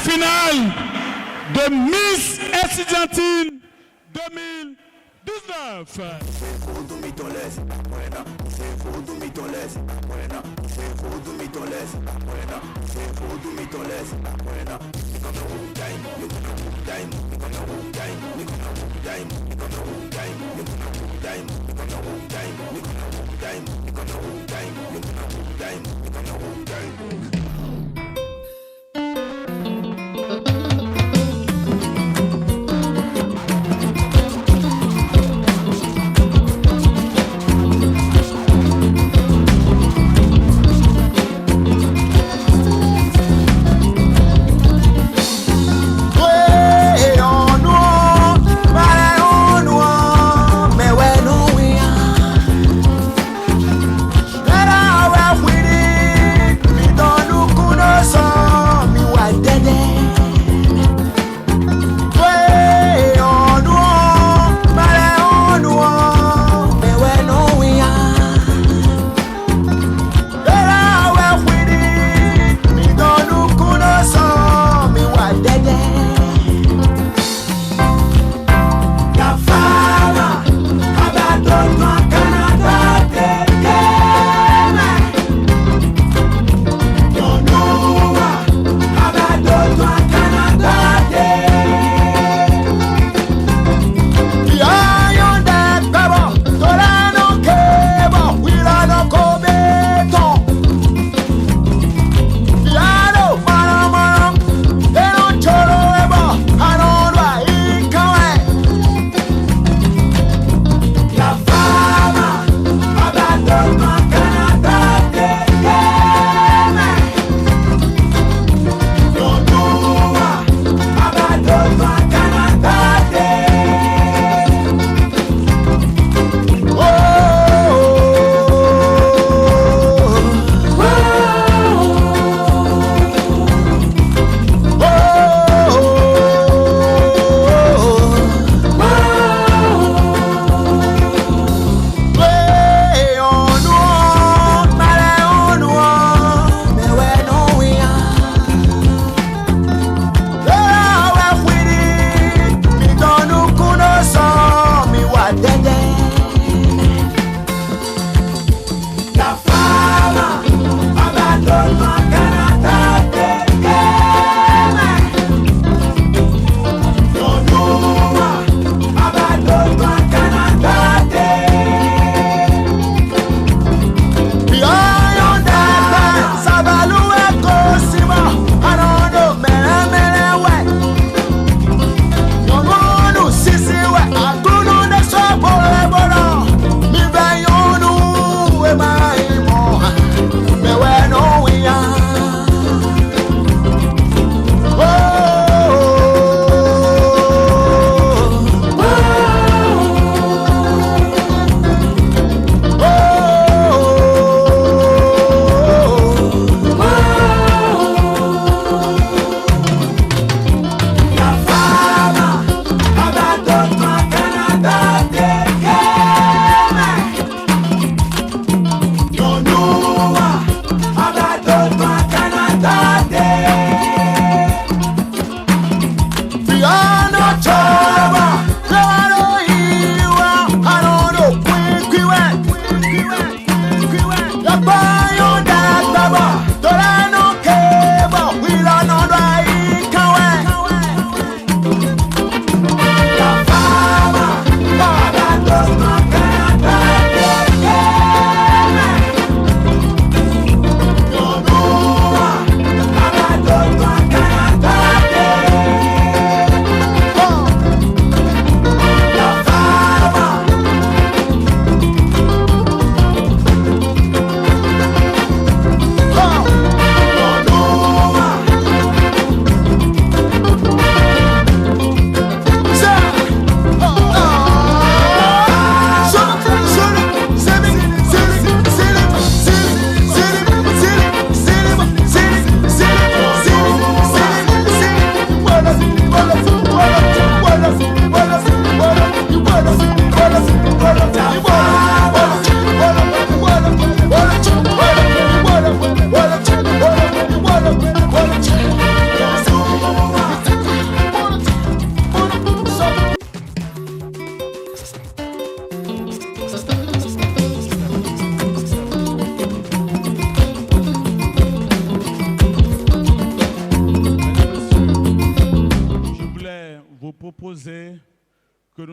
finale de Miss Estudiantine 2019.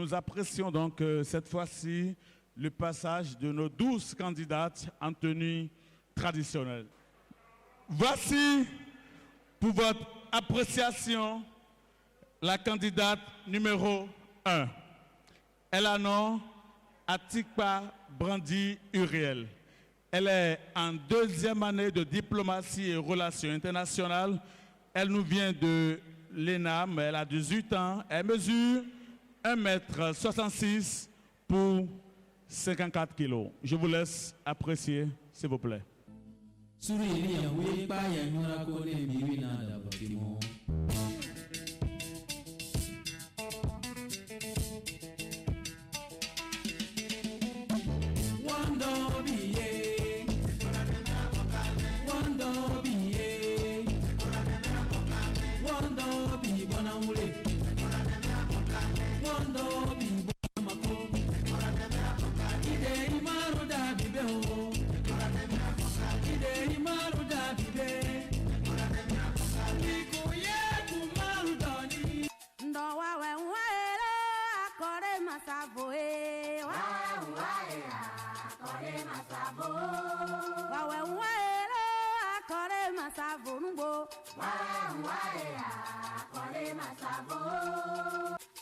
nous apprécions donc cette fois-ci le passage de nos 12 candidates en tenue traditionnelle. Voici pour votre appréciation la candidate numéro 1. Elle a nom Atikpa Brandi Uriel. Elle est en 2e année de diplomatie et relations internationales. Elle nous vient de l'ENAM, elle a 18 ans, elle mesure 1,66 m pour 54 kg. Je vous laisse apprécier, s'il vous plaît.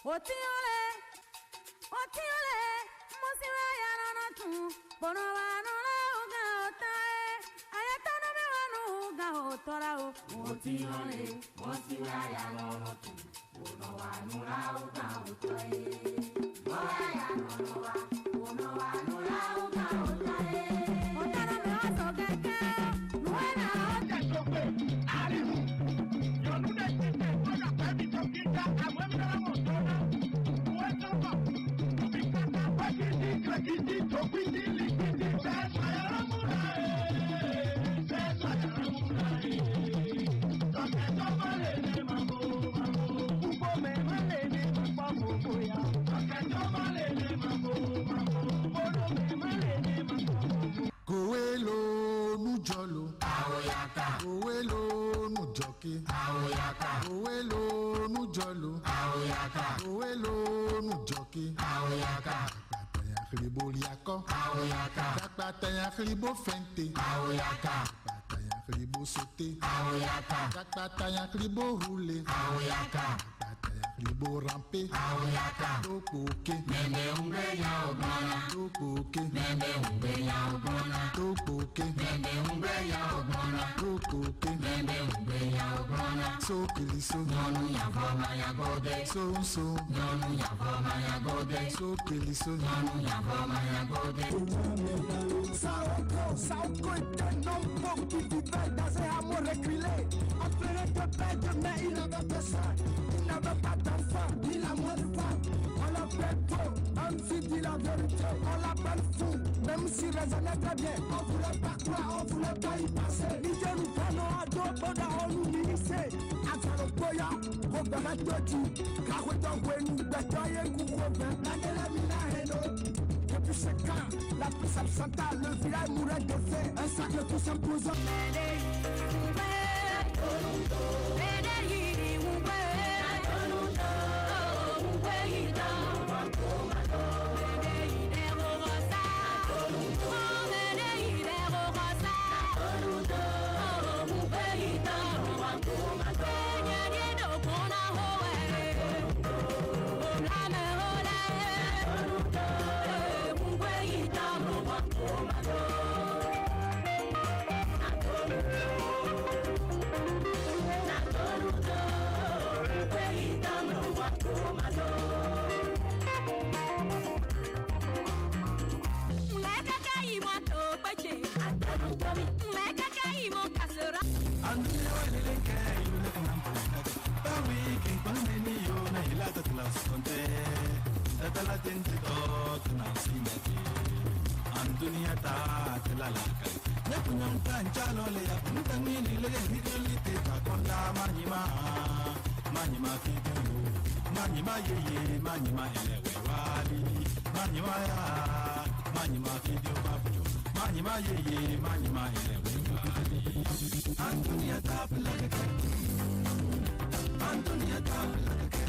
Otiole, musiwa ya na tu, bono wa no la uga otae, ayatano me wa no uga otora o. Otiole, musiwa ya na tu, bono wa no la uga otae, boya ya no wa, bono wa no la uga otae. Otara me wa so keke, nuena ota sope, arimu, yo nune tete, boya pebi tokita, amwe mi na motona. Goelo nujolo, aoyaka. Goelo nujoki, aoyaka. Goelo nujolo, aoyaka. Goelo nujoki, aoyaka. Kribo liako, aoyaka. Takpataya kribo fente, aoyaka. Takpataya kribo sote, aoyaka. Takpataya kribo roule, aoyaka. Takpataya kribo rampe, aoyaka. Tokoke, meme umbeya obona. Tokoke, meme umbeya obona. Tokoke, meme umbeya obona. Tokoke, meme umbeya obona. So kiliso, nyonu ya voma ya gode. So nyonu ya voma ya gode. So kiliso, nyonu ya voma ya gode. Saoko est un homme fort qui vivait dans un hameau reculé. Enfermé de père, mais il avait personne. Il n'avait pas d'enfant, il a moins de femmes. On l'appelle faux, même s'il dit la vérité. On l'appelle fou, même s'il raisonnait très bien. On voulait pas croire, on voulait pas y passer. Il dit nous prenons à dos, on nous lycée. Afro Boya, Robert Doti, Karouetan Gwenou, Betoye Kourobin, Nadela Mina Heno. Depuis ce camp, la puissance centrale, le village mourait de faim. Un sac de tout s'imposant. Andunia ta telalaka. Ne punyang kanjalo le ya puntangi ni le hideli te ta konla manima kidu manima yeye manima elewe wali manima ya manima kidu babu manima yeye manima elewe wali. Andunia ta pelaka. Andunia ta pelaka.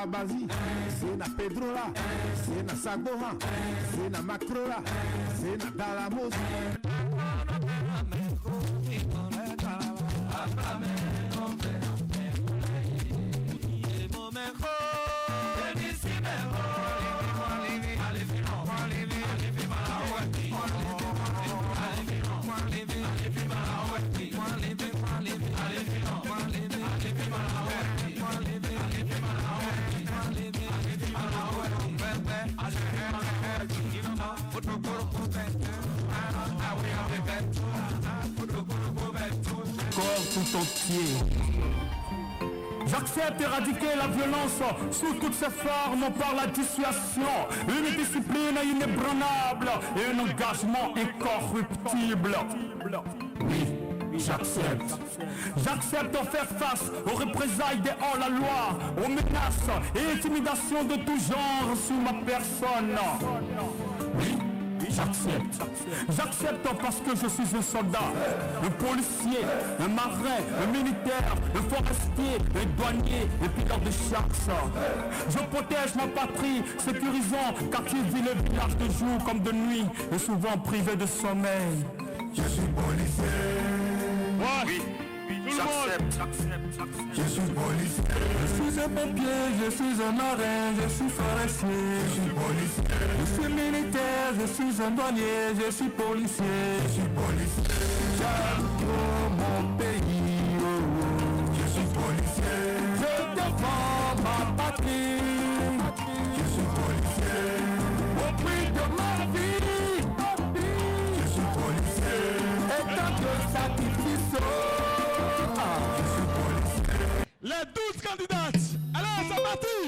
Abazi, c'est na Pedrola, c'est na Sagoha, c'est na Macrola, c'est na Dalamos. Tout entier. J'accepte éradiquer la violence sous toutes ses formes par la dissuasion, une discipline inébranlable et un engagement incorruptible. Oui, j'accepte. J'accepte de faire face aux représailles des hors-la-loi, aux menaces et intimidations de tout genre sur ma personne. Oui. J'accepte. J'accepte parce que je suis un soldat, un policier, un marin, un militaire, un forestier, un douanier, un pilote de chasse. Je protège ma patrie, sécurisant quartier, ville et village de jour comme de nuit, et souvent privé de sommeil. Je suis policier. Oui. J'accepte. Je suis policier. Je suis un pompier, je suis un marin, je suis forestier. Je suis policier. Je suis militaire, je suis un douanier, je suis policier. Je suis policier. J'aime trop mon pays. Je suis policier. Je défends ma patrie. Je suis policier. Au prix de ma vie. Je suis policier. Et tant de sacrifices. Les 12 candidates. Alors, c'est parti.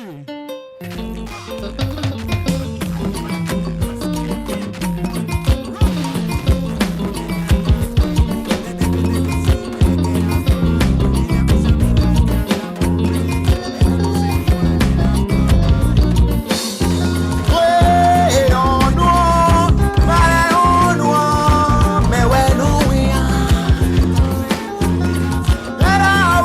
Let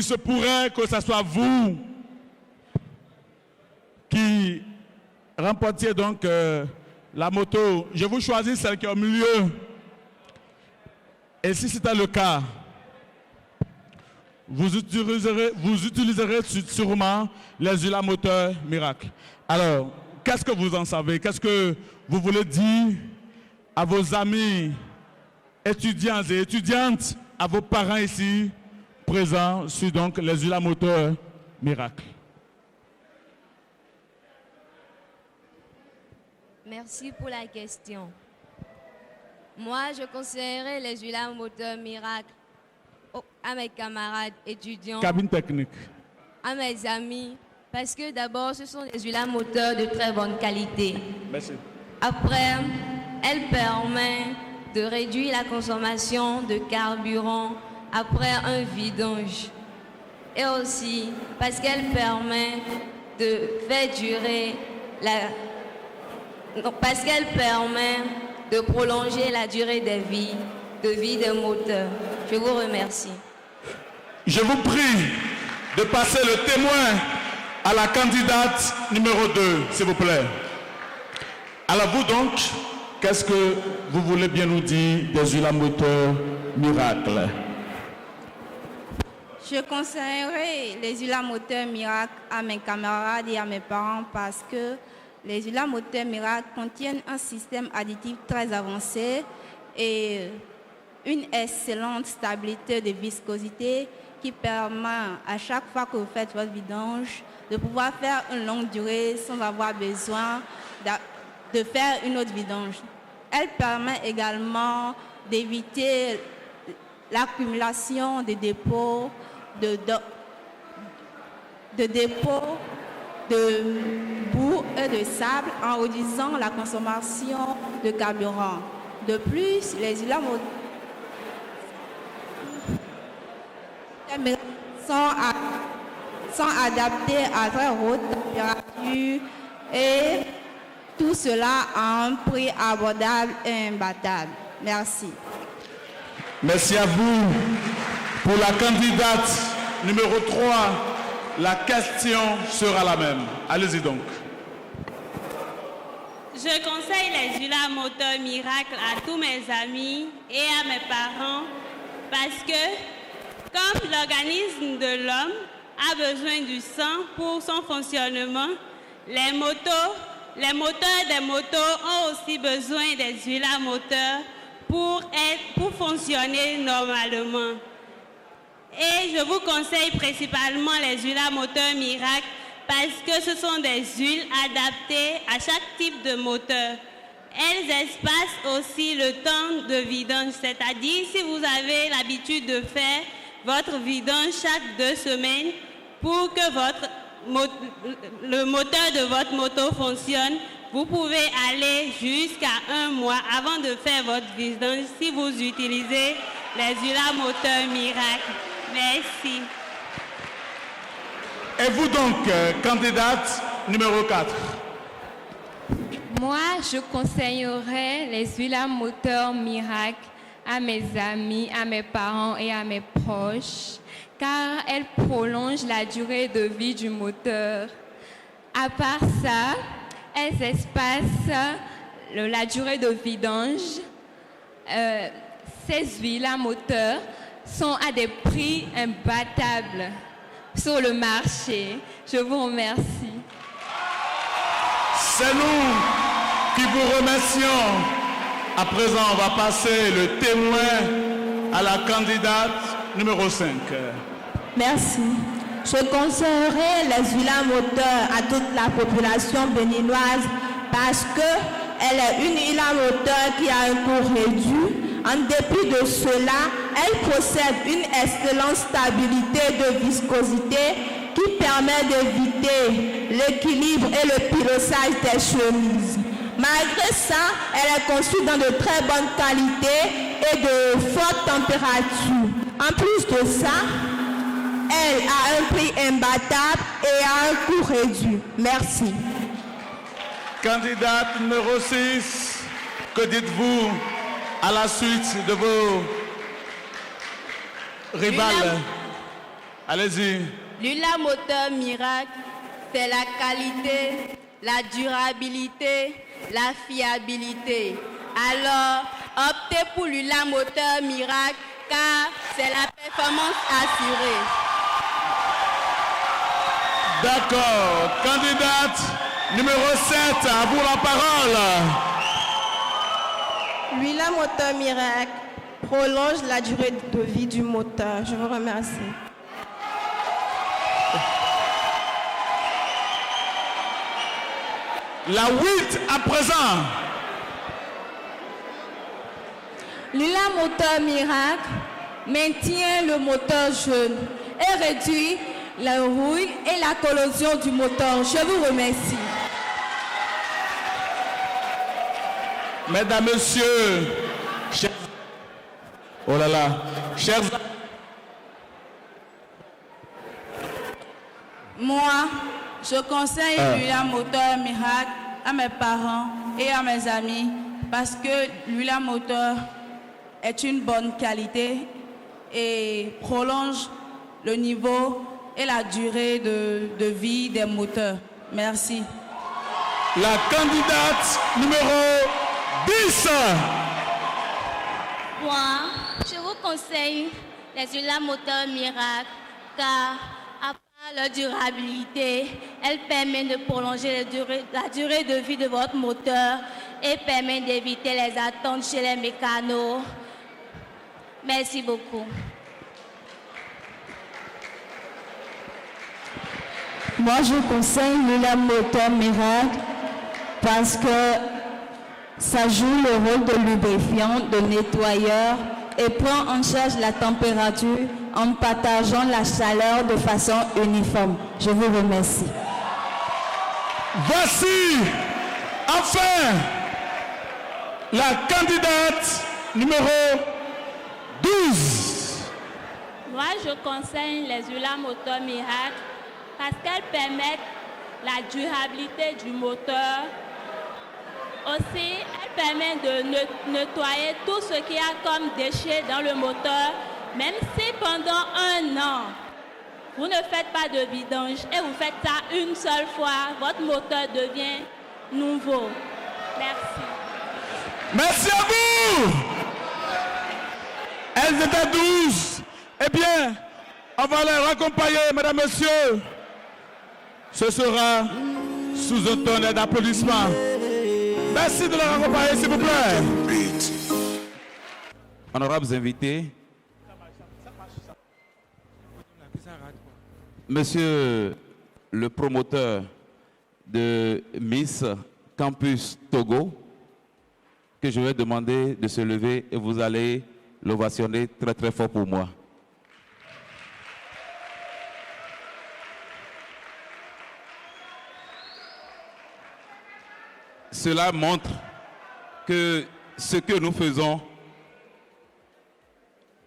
il se pourrait que ce soit vous qui remportiez donc la moto. Je vous choisis celle qui est au milieu. Et si c'était le cas, vous utiliserez sûrement les huiles à moteur miracle. Alors, qu'est-ce que vous en savez? Qu'est-ce que vous voulez dire à vos amis étudiants et étudiantes, à vos parents ici présents sur donc les huiles à moteur miracle? Merci pour la question. Moi, je conseillerais les huiles à moteur miracle à mes camarades étudiants, Cabine technique. à mes amis, parce que d'abord, ce sont des huiles à moteur de très bonne qualité. Merci. Après, elles permettent de réduire la consommation de carburant après un vidange. Et aussi, parce qu'elles permettent de faire durer parce qu'elle permet de prolonger la durée de vie des moteurs. Je vous remercie. Je vous prie de passer le témoin à la candidate numéro 2, s'il vous plaît. Alors vous donc, qu'est-ce que vous voulez bien nous dire des huiles à moteur miracle? Je conseillerais les huiles à moteur miracle à mes camarades et à mes parents parce que les huiles à moteur miracle contiennent un système additif très avancé et une excellente stabilité de viscosité qui permet à chaque fois que vous faites votre vidange de pouvoir faire une longue durée sans avoir besoin de faire une autre vidange. Elle permet également d'éviter l'accumulation de dépôts, de boue et de sable en réduisant la consommation de carburant. De plus, les huiles à moteur sont adaptées à très haute température et tout cela à un prix abordable et imbattable. Merci. Merci à vous. Pour la candidate numéro 3, la question sera la même. Allez-y donc. Je conseille les huiles à moteur miracle à tous mes amis et à mes parents parce que, comme l'organisme de l'homme a besoin du sang pour son fonctionnement, les moteurs des motos ont aussi besoin des huiles à moteur pour fonctionner normalement. Et je vous conseille principalement les huiles à moteur miracle parce que ce sont des huiles adaptées à chaque type de moteur. Elles espacent aussi le temps de vidange, c'est-à-dire si vous avez l'habitude de faire votre vidange chaque 2 semaines pour que le moteur de votre moto fonctionne, vous pouvez aller jusqu'à 1 mois avant de faire votre vidange si vous utilisez les huiles à moteur miracle. Merci. Et vous donc, candidate numéro 4? Moi, je conseillerais les huiles à moteur miracle à mes amis, à mes parents et à mes proches, car elles prolongent la durée de vie du moteur. À part ça, elles espacent la durée de vidange. Ces huiles à moteur sont à des prix imbattables sur le marché. Je vous remercie. C'est nous qui vous remercions. À présent, on va passer le témoin à la candidate numéro 5. Merci. Je conseillerais les huiles à moteur à toute la population béninoise parce qu'elle est une huile à moteur qui a un coût réduit. En dépit de cela, elle possède une excellente stabilité de viscosité qui permet d'éviter l'équilibre et le pilossage des chemises. Malgré ça, elle est conçue dans de très bonne qualité et de forte température. En plus de ça, elle a un prix imbattable et a un coût réduit. Merci. Candidate numéro 6, que dites-vous à la suite de vos rivales? Allez-y. L'Ula Moteur Miracle, c'est la qualité, la durabilité, la fiabilité. Alors, optez pour l'Ula Moteur Miracle car c'est la performance assurée. D'accord. Candidate numéro 7, à vous la parole. L'Ula Moteur Miracle prolonge la durée de vie du moteur. Je vous remercie. La 8 à présent. L'Ula Moteur Miracle maintient le moteur jeune et réduit la rouille et la corrosion du moteur. Je vous remercie. Mesdames, Messieurs, chers... Oh là là, chers... Moi, je conseille l'Ula Moteur Miracle à mes parents et à mes amis parce que l'Ula Moteur est une bonne qualité et prolonge le niveau et la durée de vie des moteurs. Merci. La candidate numéro 10. Moi, je vous conseille les Ula Moteur Miracle car à part leur durabilité, elle permet de prolonger la durée de vie de votre moteur et permet d'éviter les attentes chez les mécanos. Merci beaucoup. Moi, je conseille l'Ula Moteur Miracle parce que ça joue le rôle de lubrifiant, de nettoyeur et prend en charge la température en partageant la chaleur de façon uniforme. Je vous remercie. Voici enfin la candidate numéro 12. Moi, je conseille les Ula Moteur Miracle parce qu'elles permettent la durabilité du moteur. Aussi, elles permettent de nettoyer tout ce qu'il y a comme déchets dans le moteur, même si pendant 1 an, vous ne faites pas de vidange et vous faites ça une seule fois, votre moteur devient nouveau. Merci. Merci à vous. Elles étaient 12. Eh bien, on va les raccompagner, mesdames, messieurs. Ce sera sous un tonnerre d'applaudissements. Merci de les raccompagner, s'il vous plaît. Honorables invités, Monsieur le promoteur de Miss Campus Togo, que je vais demander de se lever et vous allez l'ovationner très très fort pour moi. Cela montre que ce que nous faisons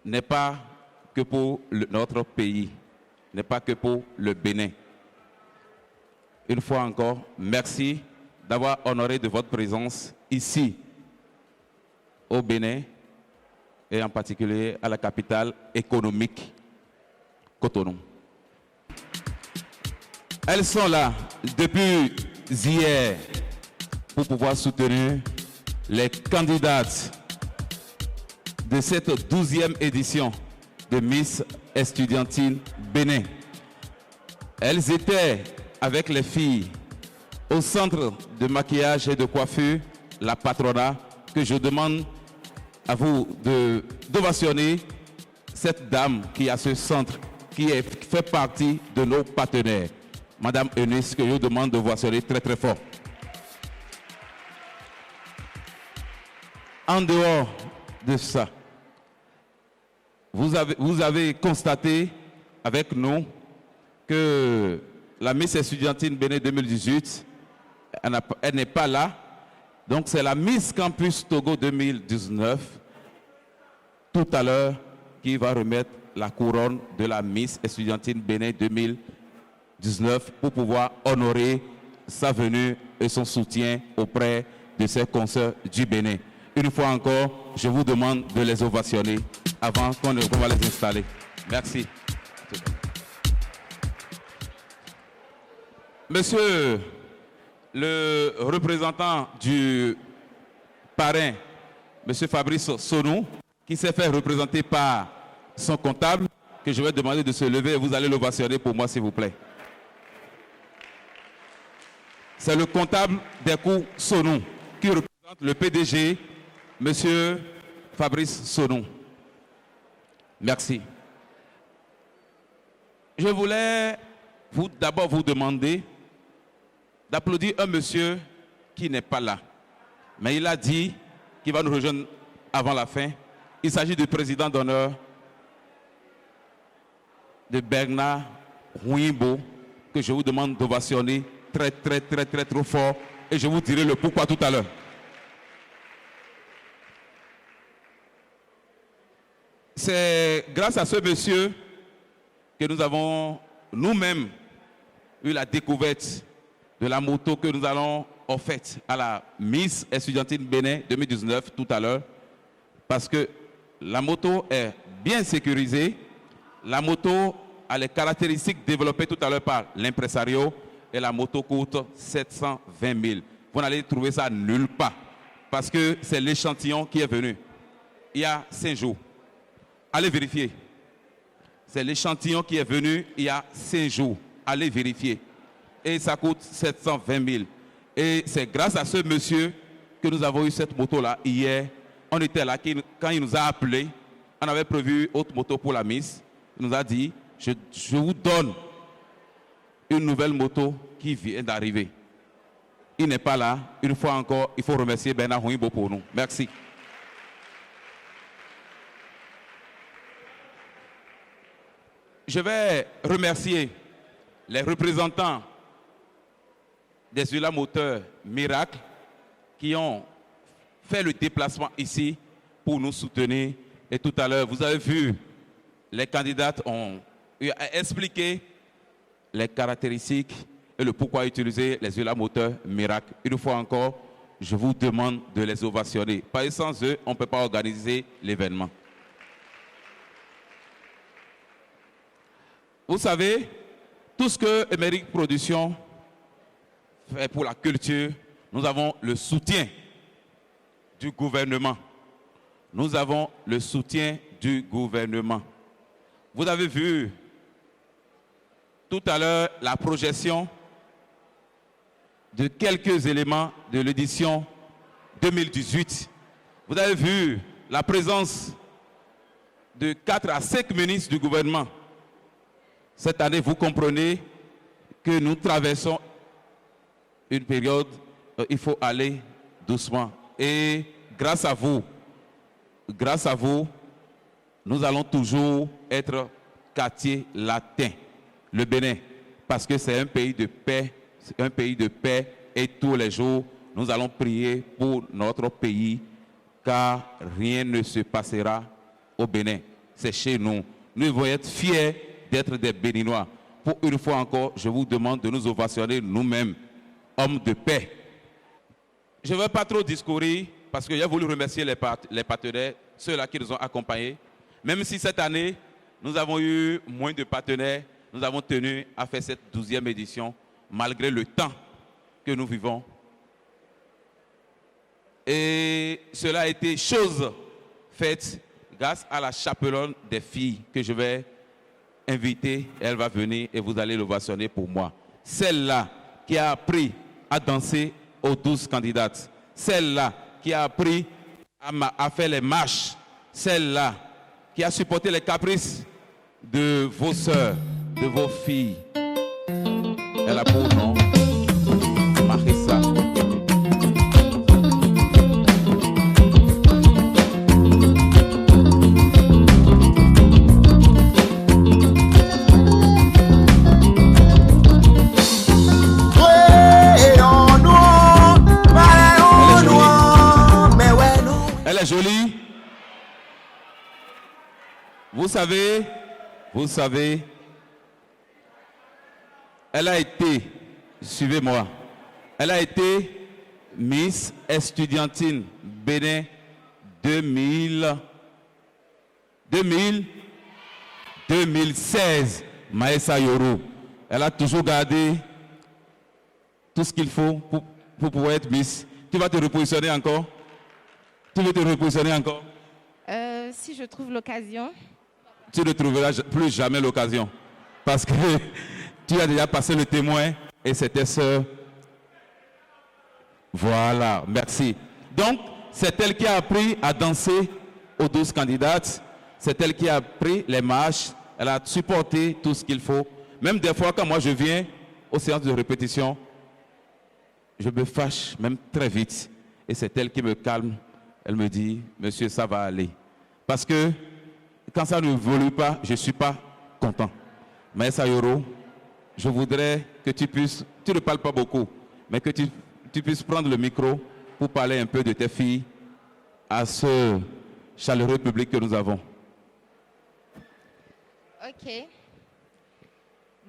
n'est pas que pour notre pays, n'est pas que pour le Bénin. Une fois encore, merci d'avoir honoré de votre présence ici, au Bénin, et en particulier à la capitale économique, Cotonou. Elles sont là depuis hier pour pouvoir soutenir les candidates de cette 12e édition de Miss Estudiantine Bénin. Elles étaient avec les filles au centre de maquillage et de coiffure, la Patrona, que je demande à vous d'ovationner cette dame qui a ce centre, qui fait partie de nos partenaires. Madame Eunice, que je vous demande d'ovationner très très fort. En dehors de ça, vous avez constaté avec nous que la Miss Estudiantine Bénin 2018, elle n'est pas là. Donc c'est la Miss Campus Togo 2019, tout à l'heure, qui va remettre la couronne de la Miss Estudiantine Bénin 2019 pour pouvoir honorer sa venue et son soutien auprès de ses consoeurs du Bénin. Une fois encore, je vous demande de les ovationner avant qu'on va les installer. Merci. Monsieur le représentant du parrain, Monsieur Fabrice Sonou, qui s'est fait représenter par son comptable, que je vais demander de se lever et vous allez l'ovationner pour moi, s'il vous plaît. C'est le comptable des coûts Sonou qui représente le PDG, Monsieur Fabrice Sonou. Merci. Je voulais d'abord vous demander d'applaudir un monsieur qui n'est pas là. Mais il a dit qu'il va nous rejoindre avant la fin. Il s'agit du président d'honneur de Bernard Rouimbo, que je vous demande d'ovationner très trop fort. Et je vous dirai le pourquoi tout à l'heure. C'est grâce à ce monsieur que nous avons nous-mêmes eu la découverte de la moto que nous allons offerte à la Miss Estudiantine Bénin 2019 tout à l'heure, parce que la moto est bien sécurisée, la moto a les caractéristiques développées tout à l'heure par l'impresario et la moto coûte 720 000. Vous n'allez trouver ça nulle part, parce que c'est l'échantillon qui est venu il y a 5 jours. Allez vérifier. C'est l'échantillon qui est venu il y a 5 jours. Allez vérifier. Et ça coûte 720 000. Et c'est grâce à ce monsieur que nous avons eu cette moto-là hier. On était là quand il nous a appelés. On avait prévu autre moto pour la Miss. Il nous a dit, je vous donne une nouvelle moto qui vient d'arriver. Il n'est pas là. Une fois encore, il faut remercier Bernard Rouimbo pour nous. Merci. Je vais remercier les représentants des Ulam Moteurs Miracle qui ont fait le déplacement ici pour nous soutenir. Et tout à l'heure, vous avez vu, les candidates ont expliqué les caractéristiques et le pourquoi utiliser les Ulam Moteurs Miracle. Une fois encore, je vous demande de les ovationner. Parce que sans eux, on ne peut pas organiser l'événement. Vous savez, tout ce que Emeric Production fait pour la culture, nous avons le soutien du gouvernement. Nous avons le soutien du gouvernement. Vous avez vu tout à l'heure la projection de quelques éléments de l'édition 2018. Vous avez vu la présence de 4 à 5 ministres du gouvernement. Cette année, vous comprenez que nous traversons une période, il faut aller doucement. Et grâce à vous, nous allons toujours être quartier latin, le Bénin, parce que c'est un pays de paix, et tous les jours, nous allons prier pour notre pays, car rien ne se passera au Bénin. C'est chez nous. Nous devons être fiers d'être des Béninois. Pour une fois encore, je vous demande de nous ovationner nous-mêmes, hommes de paix. Je ne vais pas trop discourir parce que j'ai voulu remercier les partenaires, ceux-là qui nous ont accompagnés. Même si cette année, nous avons eu moins de partenaires, nous avons tenu à faire cette 12e édition malgré le temps que nous vivons. Et cela a été chose faite grâce à la chapelonne des filles que je vais invitée, elle va venir et vous allez l'ovationner pour moi. Celle-là qui a appris à danser aux 12 candidates. Celle-là qui a appris à faire les marches. Celle-là qui a supporté les caprices de vos sœurs, de vos filles. Elle a pour nom Marissa. Jolie. Vous savez, elle a été, suivez-moi, elle a été Miss Estudiantine Bénin 2016, Maïssa Yoro. Elle a toujours gardé tout ce qu'il faut pour pouvoir être Miss. Tu vas te repositionner encore? Tu veux te repositionner encore? Si je trouve l'occasion. Tu ne trouveras plus jamais l'occasion. Parce que tu as déjà passé le témoin et c'était ce... Voilà, merci. Donc, c'est elle qui a appris à danser aux 12 candidates. C'est elle qui a appris les marches. Elle a supporté tout ce qu'il faut. Même des fois, quand moi je viens aux séances de répétition, je me fâche même très vite. Et c'est elle qui me calme. Elle me dit, monsieur, ça va aller. Parce que quand ça ne évolue pas, je ne suis pas content. Mais Sayoro, je voudrais que tu puisses, tu ne parles pas beaucoup, mais que tu puisses prendre le micro pour parler un peu de tes filles à ce chaleureux public que nous avons. Ok.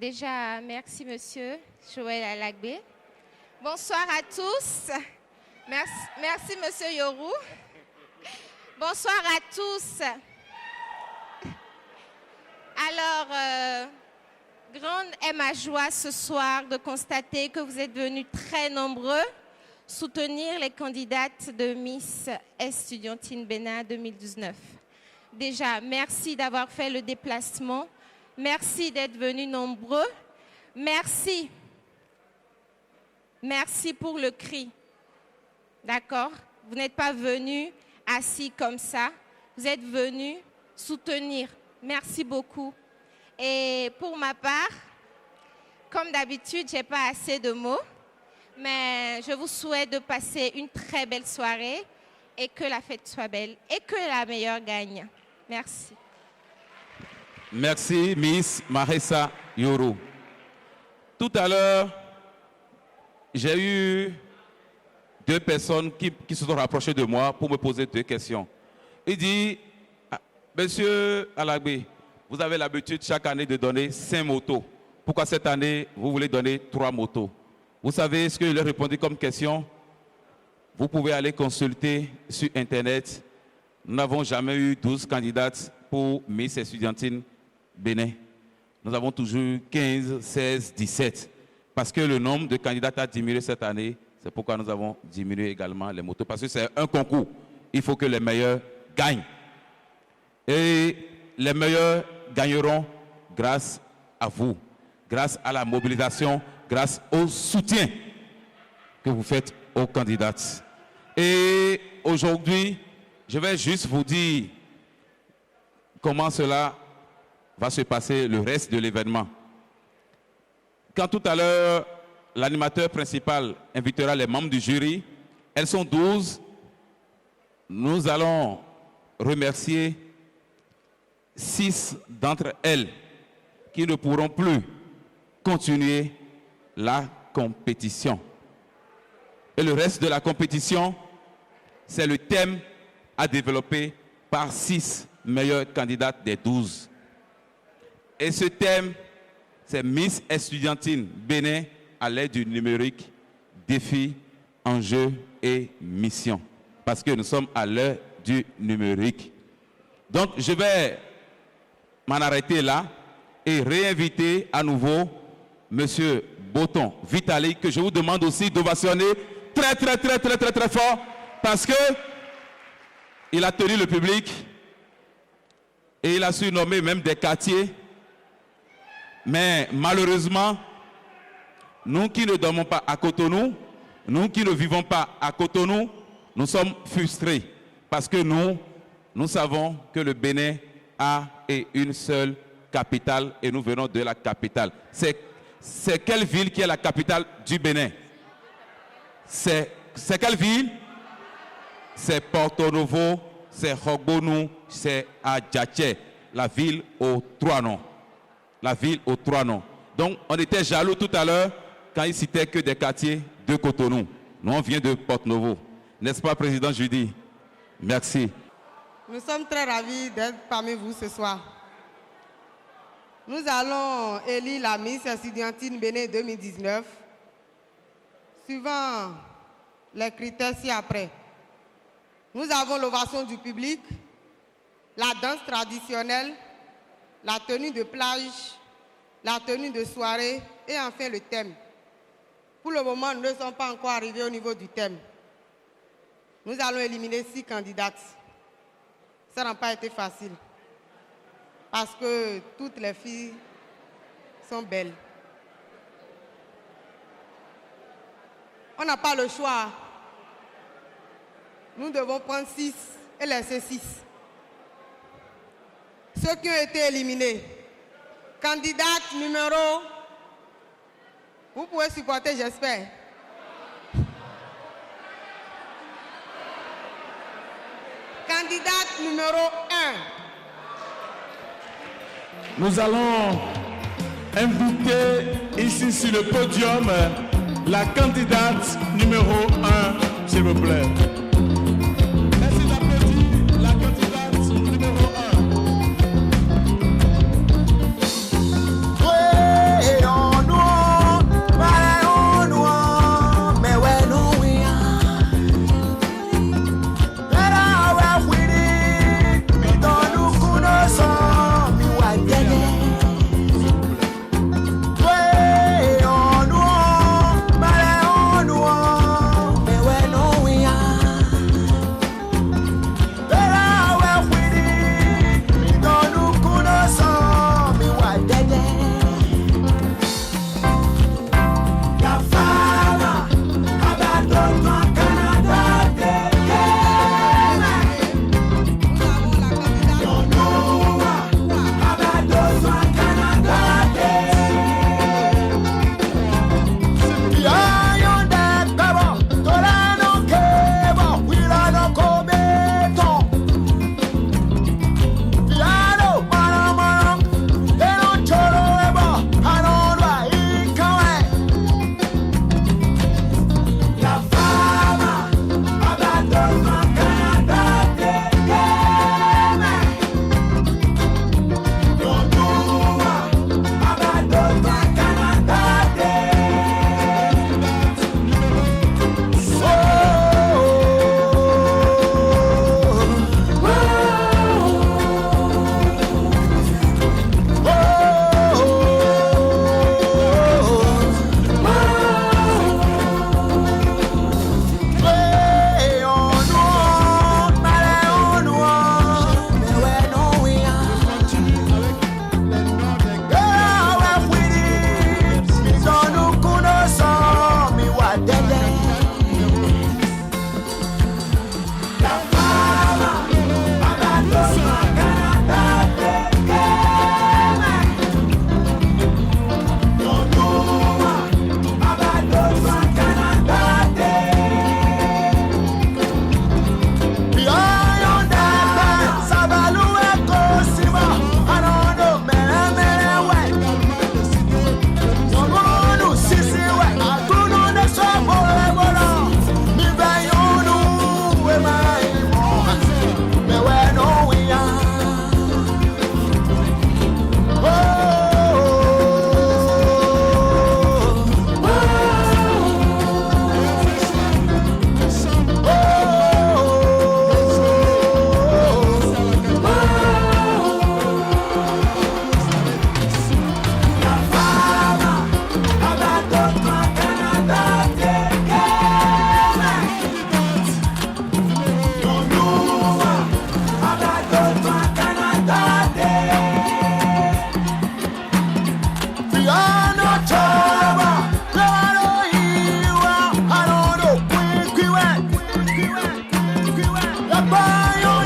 Déjà, merci monsieur Joël Alagbé. Bonsoir à tous. Merci monsieur Yorou. Bonsoir à tous. Alors, grande est ma joie ce soir de constater que vous êtes venus très nombreux soutenir les candidates de Miss Estudiantine Bénin 2019. Déjà, merci d'avoir fait le déplacement. Merci d'être venus nombreux. Merci. Merci pour le cri. D'accord? Vous n'êtes pas venus assis comme ça. Vous êtes venus soutenir. Merci beaucoup. Et pour ma part, comme d'habitude, je n'ai pas assez de mots, mais je vous souhaite de passer une très belle soirée et que la fête soit belle et que la meilleure gagne. Merci. Merci, Miss Marissa Yoro. Tout à l'heure, j'ai eu deux personnes qui se sont rapprochées de moi pour me poser deux questions. Il dit, monsieur Alagbé, vous avez l'habitude chaque année de donner 5 motos. Pourquoi cette année, vous voulez donner 3 motos? Vous savez ce que je leur ai répondu comme question? Vous pouvez aller consulter sur Internet. Nous n'avons jamais eu 12 candidates pour Miss Estudiantine Bénin. Nous avons toujours 15, 16, 17. Parce que le nombre de candidates a diminué cette année. C'est pourquoi nous avons diminué également les motos. Parce que c'est un concours. Il faut que les meilleurs gagnent. Et les meilleurs gagneront grâce à vous, grâce à la mobilisation, grâce au soutien que vous faites aux candidates. Et aujourd'hui, je vais juste vous dire comment cela va se passer le reste de l'événement. Quand tout à l'heure, l'animateur principal invitera les membres du jury, elles sont 12, nous allons remercier 6 d'entre elles qui ne pourront plus continuer la compétition. Et le reste de la compétition, c'est le thème à développer par 6 meilleures candidates des 12. Et ce thème, c'est Miss Estudiantine Bénin à l'aide du numérique, défis, enjeux et missions. Parce que nous sommes à l'heure du numérique. Donc, je vais m'en arrêter là et réinviter à nouveau M. Boton Vitalik, que je vous demande aussi d'ovationner très fort parce que il a tenu le public et il a su nommer même des quartiers. Mais malheureusement, nous qui ne dormons pas à Cotonou, nous qui ne vivons pas à Cotonou, nous sommes frustrés parce que nous savons que le Bénin a une seule capitale et nous venons de la capitale. C'est quelle ville qui est la capitale du Bénin? C'est quelle ville? C'est Porto Novo, c'est Hogbonou, c'est Adjaché, la ville aux 3 noms. La ville aux 3 noms. Donc on était jaloux tout à l'heure quand il citait que des quartiers de Cotonou. Nous on vient de Porto Novo. N'est-ce pas, Président Judy? Merci. Nous sommes très ravis d'être parmi vous ce soir. Nous allons élire la Miss Estudiantine Bénin 2019 suivant les critères ci-après. Nous avons l'ovation du public, la danse traditionnelle, la tenue de plage, la tenue de soirée et enfin le thème. Pour le moment, nous ne sommes pas encore arrivés au niveau du thème. Nous allons éliminer 6 candidates. Ça n'a pas été facile. Parce que toutes les filles sont belles. On n'a pas le choix. Nous devons prendre 6 et laisser 6. Ceux qui ont été éliminés. Candidate numéro... Vous pouvez supporter, j'espère. Candidate numéro 1. Nous allons inviter ici sur le podium la candidate numéro 1, s'il vous plaît. Merci d'applaudir la candidate numéro 1.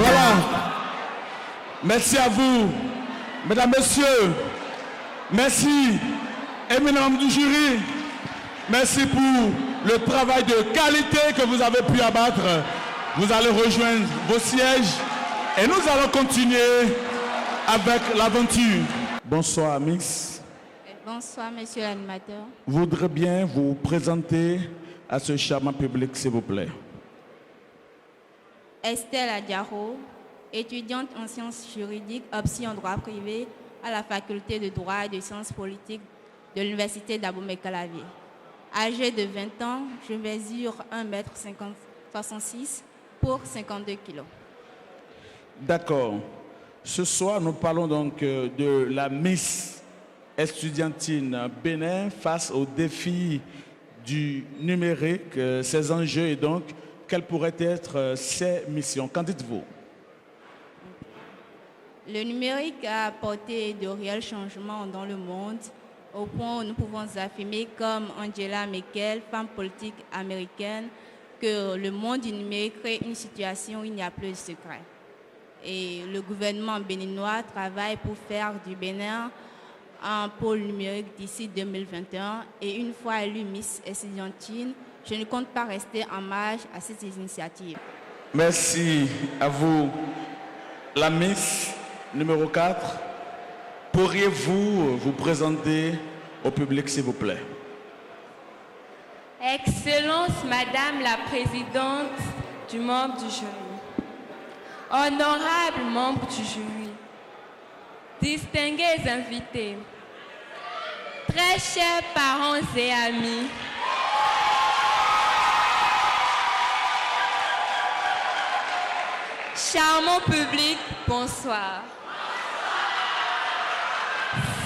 Voilà. Merci à vous, mesdames, messieurs. Merci, éminents membres du jury. Merci pour le travail de qualité que vous avez pu abattre. Vous allez rejoindre vos sièges et nous allons continuer avec l'aventure. Bonsoir, Miss. Bonsoir, monsieur l'animateur. Je voudrais bien vous présenter à ce charmant public, s'il vous plaît. Estelle Adiaro, étudiante en sciences juridiques, option droit privé à la faculté de droit et de sciences politiques de l'université d'Abomey-Calavier. Âgée de 20 ans, je mesure 1m66 pour 52 kg. D'accord. Ce soir, nous parlons donc de la Miss estudiantine Bénin face au défi du numérique, ses enjeux et donc quelles pourraient être ses missions. Qu'en dites-vous? Le numérique a apporté de réels changements dans le monde, au point où nous pouvons affirmer, comme Angela Merkel, femme politique américaine, que le monde du numérique crée une situation où il n'y a plus de secret. Et le gouvernement béninois travaille pour faire du Bénin un pôle numérique d'ici 2021. Et une fois élue Miss Estudiantine, je ne compte pas rester en marge à cette initiative. Merci à vous. La Miss numéro 4, pourriez-vous vous présenter au public, s'il vous plaît? Excellence, Madame la Présidente du membre du jury, honorables membres du jury, distingués invités, très chers parents et amis, charmant public, bonsoir.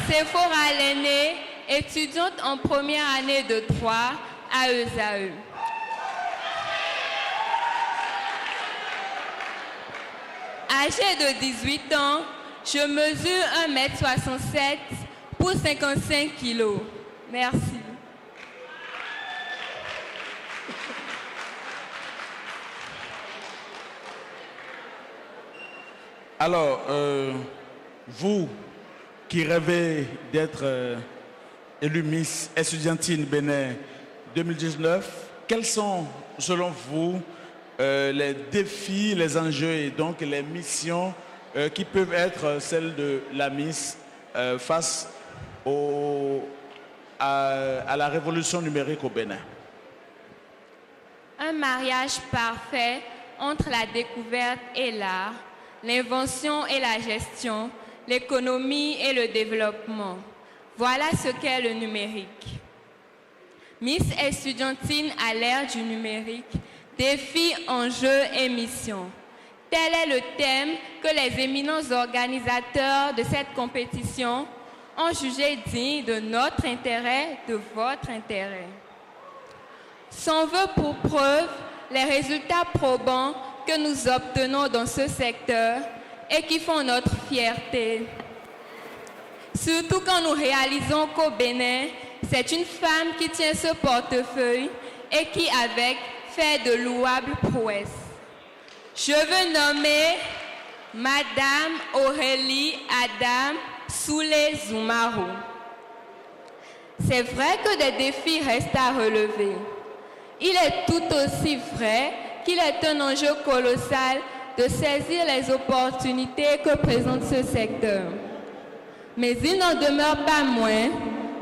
Sephora Lenné, étudiante en première année de droit à ESAE. Âgée de 18 ans, je mesure 1,67 m pour 55 kg. Merci. Alors, vous qui rêvez d'être élue Miss Estudiantine Bénin 2019, quels sont, selon vous, les défis, les enjeux et donc les missions qui peuvent être celles de la Miss face à la révolution numérique au Bénin? Un mariage parfait entre la découverte et l'art, l'invention et la gestion, l'économie et le développement. Voilà ce qu'est le numérique. Miss Estudiantine à l'ère du numérique, défis, enjeux et missions. Tel est le thème que les éminents organisateurs de cette compétition ont jugé digne de notre intérêt, de votre intérêt. S'en veut pour preuve les résultats probants que nous obtenons dans ce secteur et qui font notre fierté. Surtout quand nous réalisons qu'au Bénin, c'est une femme qui tient ce portefeuille et qui, avec, fait de louables prouesses. Je veux nommer Madame Aurélie Adam Soulé Zoumarou. C'est vrai que des défis restent à relever. Il est tout aussi vrai qu'il est un enjeu colossal de saisir les opportunités que présente ce secteur. Mais il n'en demeure pas moins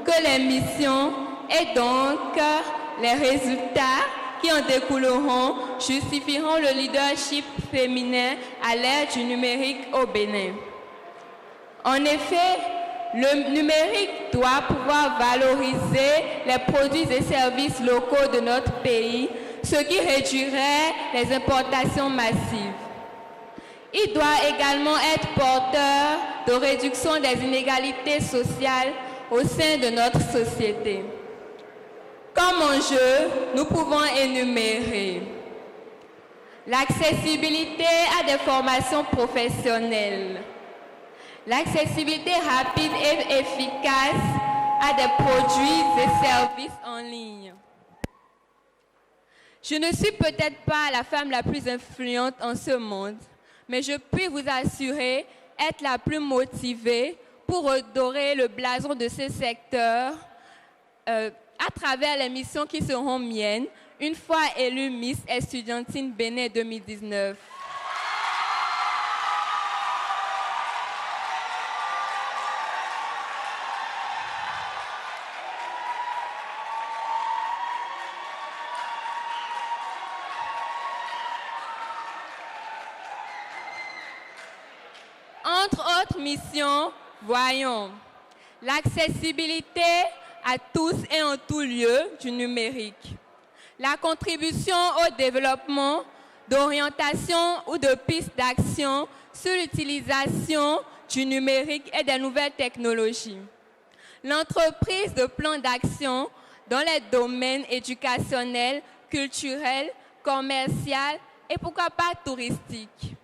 que les missions et donc les résultats qui en découleront justifieront le leadership féminin à l'ère du numérique au Bénin. En effet, le numérique doit pouvoir valoriser les produits et services locaux de notre pays, ce qui réduirait les importations massives. Il doit également être porteur de réduction des inégalités sociales au sein de notre société. Comme enjeu, nous pouvons énumérer l'accessibilité à des formations professionnelles, l'accessibilité rapide et efficace à des produits et services en ligne. Je ne suis peut-être pas la femme la plus influente en ce monde, mais je puis vous assurer être la plus motivée pour redorer le blason de ce secteur à travers les missions qui seront miennes une fois élue Miss Estudiantine Bénin 2019. Entre autres missions, voyons l'accessibilité à tous et en tout lieu du numérique, la contribution au développement d'orientation ou de pistes d'action sur l'utilisation du numérique et des nouvelles technologies, l'entreprise de plans d'action dans les domaines éducationnels, culturels, commerciaux et pourquoi pas touristiques.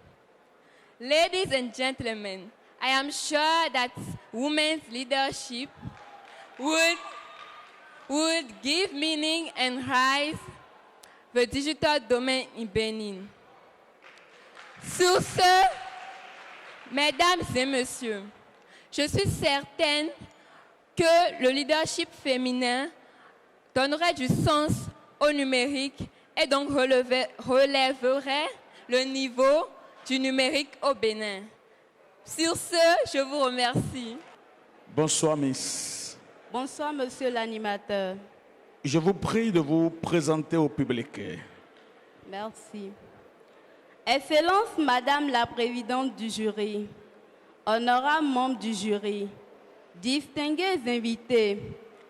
Ladies and gentlemen, I am sure that women's leadership would give meaning and rise the digital domain in Benin. Sur ce, mesdames et messieurs, je suis certaine que le leadership féminin donnerait du sens au numérique et donc relèverait le niveau du numérique au Bénin. Sur ce, je vous remercie. Bonsoir, Miss. Bonsoir, monsieur l'animateur. Je vous prie de vous présenter au public. Merci. Excellence, Madame la Présidente du jury, honorables membres du jury, distingués invités,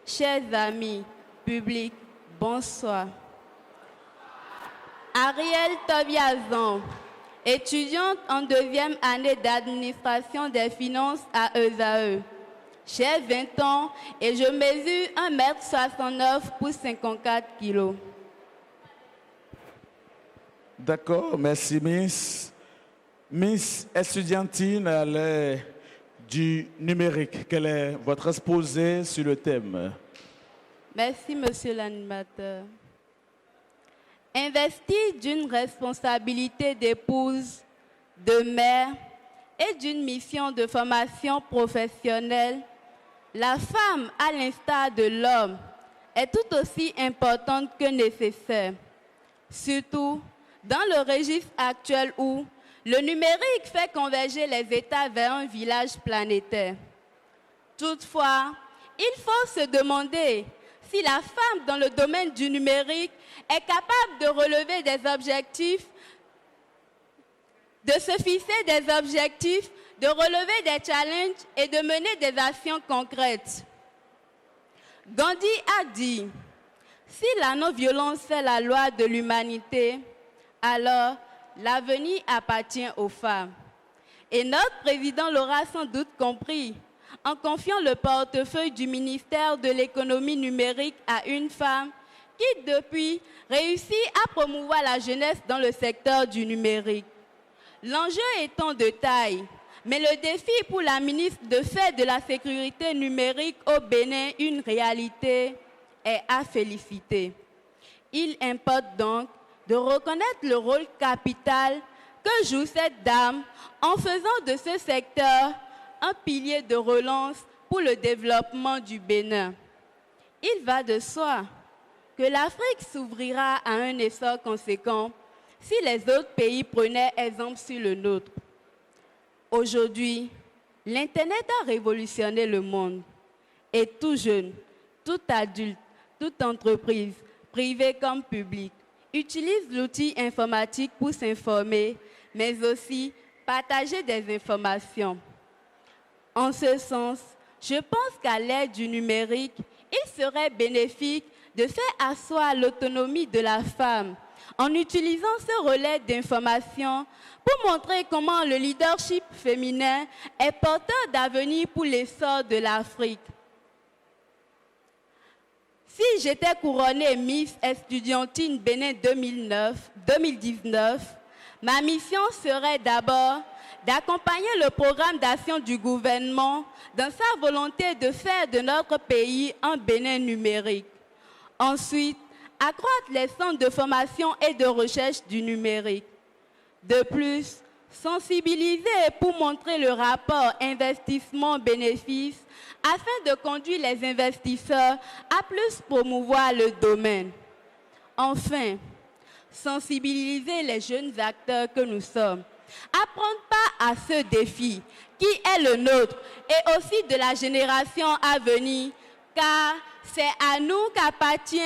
chers amis, public, bonsoir. Ariel Tobiazan, étudiante en 2e année d'administration des finances à ESAE. J'ai 20 ans et je mesure 1,69 m pour 54 kg. D'accord, merci Miss. Miss Estudiantine à l'ère du numérique. Quel est votre exposé sur le thème? Merci, monsieur l'animateur. Investie d'une responsabilité d'épouse, de mère et d'une mission de formation professionnelle, la femme, à l'instar de l'homme, est tout aussi importante que nécessaire. Surtout dans le registre actuel où le numérique fait converger les États vers un village planétaire. Toutefois, il faut se demander si la femme dans le domaine du numérique est capable de relever des objectifs, de se fixer des objectifs, de relever des challenges et de mener des actions concrètes. Gandhi a dit, si la non-violence fait la loi de l'humanité, alors l'avenir appartient aux femmes. Et notre président l'aura sans doute compris en confiant le portefeuille du ministère de l'économie numérique à une femme qui, depuis, réussit à promouvoir la jeunesse dans le secteur du numérique. L'enjeu étant de taille, mais le défi pour la ministre de faire de la sécurité numérique au Bénin une réalité est à féliciter. Il importe donc de reconnaître le rôle capital que joue cette dame en faisant de ce secteur un pilier de relance pour le développement du Bénin. Il va de soi que l'Afrique s'ouvrira à un essor conséquent si les autres pays prenaient exemple sur le nôtre. Aujourd'hui, l'Internet a révolutionné le monde et tout jeune, tout adulte, toute entreprise, privée comme publique, utilise l'outil informatique pour s'informer, mais aussi partager des informations. En ce sens, je pense qu'à l'ère du numérique, il serait bénéfique de faire asseoir l'autonomie de la femme en utilisant ce relais d'information pour montrer comment le leadership féminin est porteur d'avenir pour l'essor de l'Afrique. Si j'étais couronnée Miss Estudiantine Bénin 2019, ma mission serait d'abord d'accompagner le programme d'action du gouvernement dans sa volonté de faire de notre pays un Bénin numérique. Ensuite, accroître les centres de formation et de recherche du numérique. De plus, sensibiliser pour montrer le rapport investissement-bénéfice afin de conduire les investisseurs à plus promouvoir le domaine. Enfin, sensibiliser les jeunes acteurs que nous sommes à prendre part à ce défi qui est le nôtre et aussi de la génération à venir, car c'est à nous qu'appartient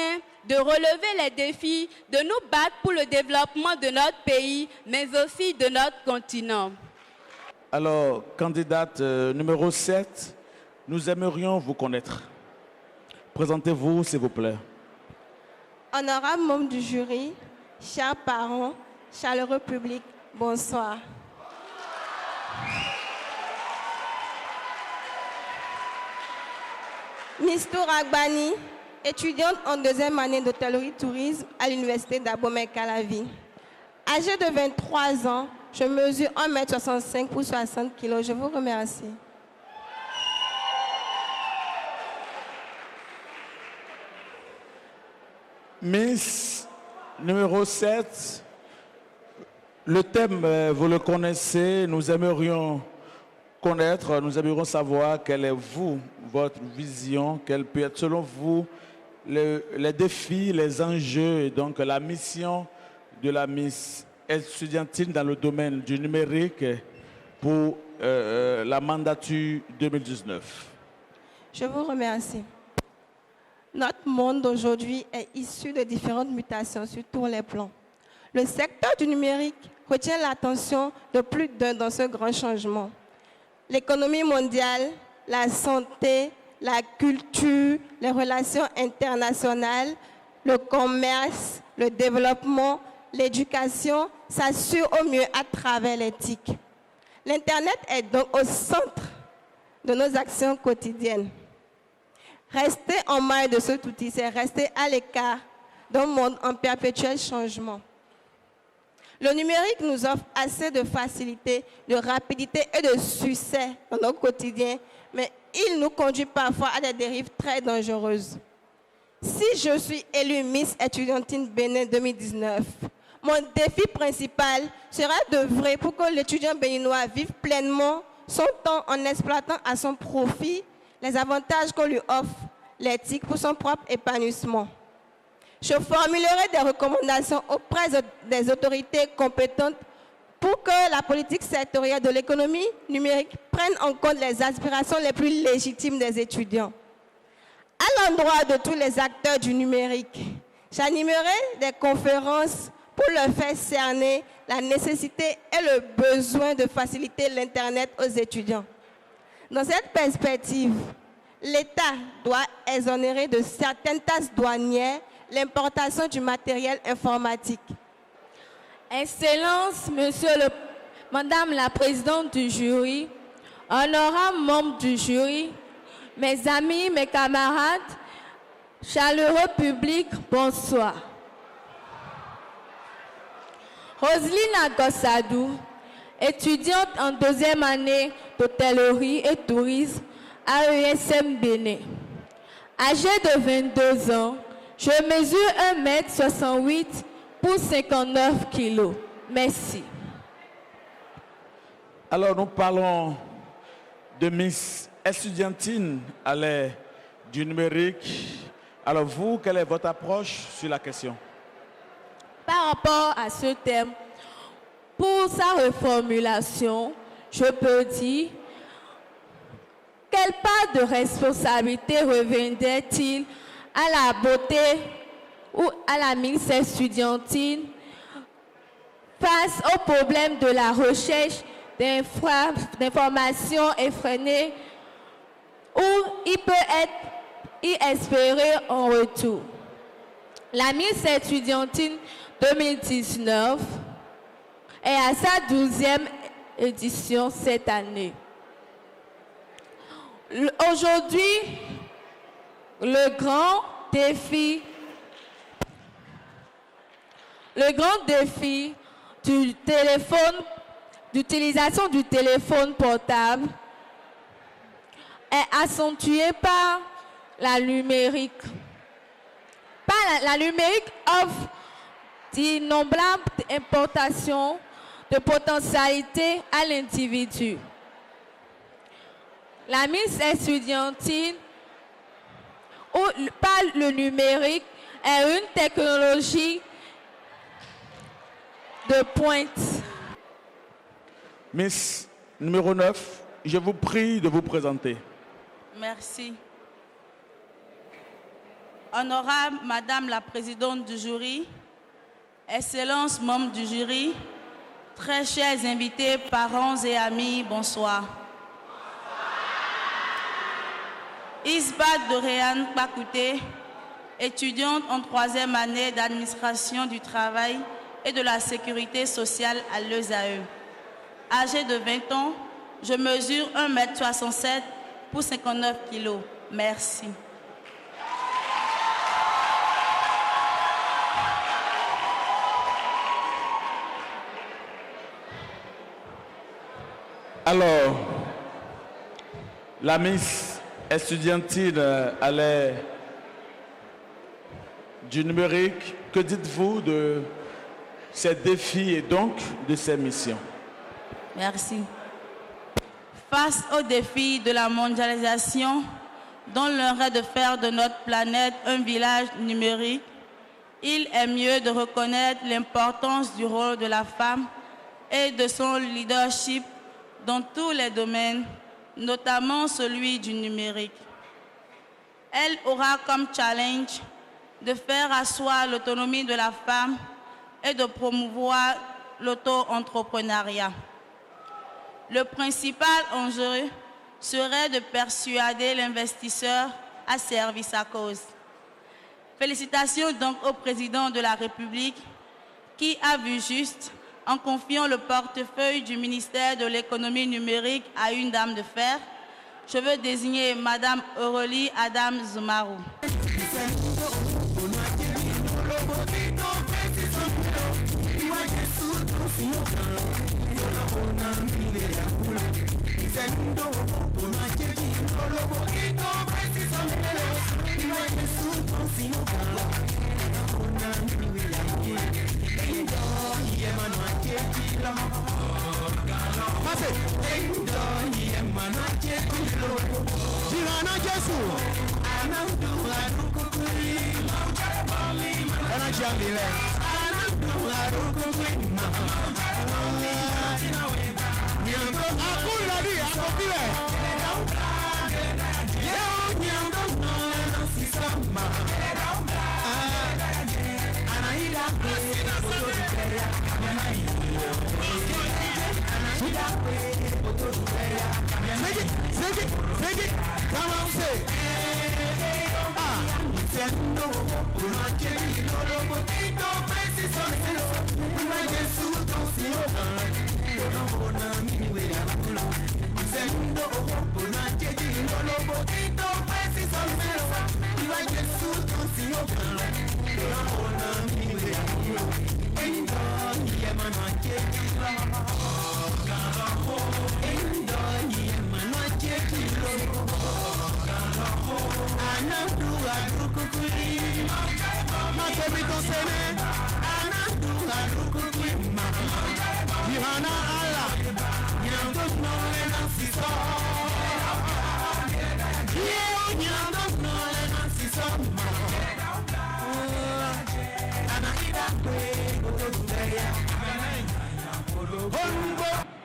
de relever les défis, de nous battre pour le développement de notre pays, mais aussi de notre continent. Alors, candidate numéro 7, nous aimerions vous connaître. Présentez-vous, s'il vous plaît. Honorables membres du jury, chers parents, chaleureux public, bonsoir. Miss Touragbani, étudiante en deuxième année d'hôtellerie-tourisme à l'université d'Abomey-Calavi. Âgée de 23 ans, je mesure 1,65 m pour 60 kg. Je vous remercie. Miss numéro 7, le thème, vous le connaissez, nous aimerions connaître, nous aimerions savoir quelle est votre vision, quelle peut être selon vous les défis, les enjeux et donc la mission de la Miss estudiantine dans le domaine du numérique pour la mandature 2019. Je vous remercie. Notre monde d'aujourd'hui est issu de différentes mutations sur tous les plans. Le secteur du numérique retient l'attention de plus d'un dans ce grand changement. L'économie mondiale, la santé, la culture, les relations internationales, le commerce, le développement, l'éducation s'assurent au mieux à travers l'éthique. L'Internet est donc au centre de nos actions quotidiennes. Rester en maille de cet outil, c'est rester à l'écart d'un monde en perpétuel changement. Le numérique nous offre assez de facilité, de rapidité et de succès dans notre quotidien, mais il nous conduit parfois à des dérives très dangereuses. Si je suis élue Miss Estudiantine Bénin 2019, mon défi principal sera d'œuvrer pour que l'étudiant béninois vive pleinement son temps en exploitant à son profit les avantages qu'on lui offre l'éthique pour son propre épanouissement. Je formulerai des recommandations auprès des autorités compétentes pour que la politique sectorielle de l'économie numérique prenne en compte les aspirations les plus légitimes des étudiants. À l'endroit de tous les acteurs du numérique, j'animerai des conférences pour leur faire cerner la nécessité et le besoin de faciliter l'Internet aux étudiants. Dans cette perspective, l'État doit exonérer de certaines taxes douanières l'importation du matériel informatique. Excellence, Madame la Présidente du jury, honorables membres du jury, mes amis, mes camarades, chaleureux public, bonsoir. Roseline Agossadou, étudiante en deuxième année d'hôtellerie et tourisme à l'ESM Bénin. Âgée de 22 ans, je mesure 1,68 m pour 59 kg. Merci. Alors nous parlons de Miss Estudiantine à l'ère du numérique. Alors vous, quelle est votre approche sur la question? Par rapport à ce thème, pour sa reformulation, je peux dire quelle part de responsabilité reviendrait-il à la beauté ou à la Miss Estudiantine face au problème de la recherche d'informations effrénées où il peut y espérer en retour. La Miss Estudiantine 2019 est à sa 12e édition cette année. Aujourd'hui, le grand défi du téléphone, d'utilisation du téléphone portable est accentué par la numérique. La numérique offre d'innombrables importations de potentialités à l'individu. La Miss Estudiantine, par le numérique, est une technologie de pointe. Miss numéro 9, je vous prie de vous présenter. Merci. Honorable Madame la Présidente du jury, Excellences membres du jury, très chers invités, parents et amis, bonsoir. Isbat Doréane Bakouté, étudiante en 3e année d'administration du travail et de la sécurité sociale à l'ESAE. Âgée de 20 ans, je mesure 1,67 m pour 59 kg. Merci. Alors, la Miss estudiantine à l'ère du numérique, que dites-vous de ces défis et donc de ces missions? Merci. Face aux défis de la mondialisation, dont l'un est de faire de notre planète un village numérique, il est mieux de reconnaître l'importance du rôle de la femme et de son leadership dans tous les domaines, notamment celui du numérique. Elle aura comme challenge de faire asseoir l'autonomie de la femme et de promouvoir l'auto-entrepreneuriat. Le principal enjeu serait de persuader l'investisseur à servir sa cause. Félicitations donc au président de la République qui a vu juste en confiant le portefeuille du ministère de l'économie numérique à une dame de fer. Je veux désigner Madame Aurélie Adam Zoumarou.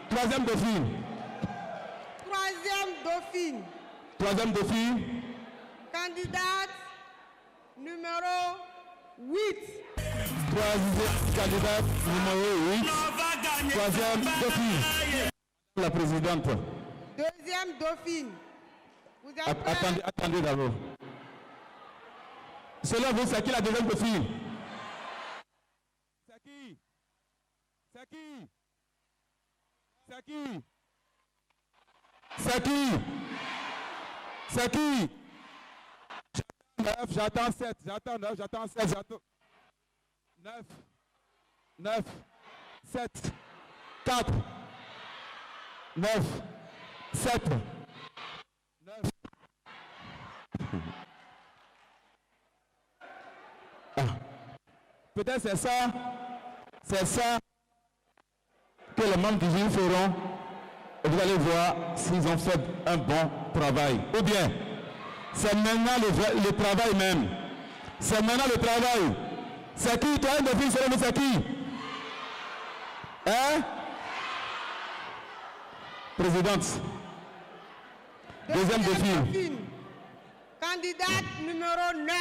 Troisième dauphine. Troisième dauphine. Troisième dauphine. Candidate numéro 8. Troisième candidate numéro 8. Troisième dauphine. La présidente. Deuxième dauphine. Vous êtes prêts? Attendez d'abord. Selon vous, c'est qui la deuxième dauphine? C'est qui? C'est qui? C'est qui? C'est qui? C'est qui? J'attends 9, j'attends 7, j'attends 9, j'attends 16, j'attends 9, 9, 7, 4, 9, 7, 9. Ah. Peut-être c'est ça que les membres du jury feront, et vous allez voir s'ils ont fait un bon travail. Ou bien, c'est maintenant le travail même. C'est maintenant le travail. C'est qui? Toi, un défi, selon nous, c'est qui? Hein? Présidente. Deuxième défi. Candidate numéro 9.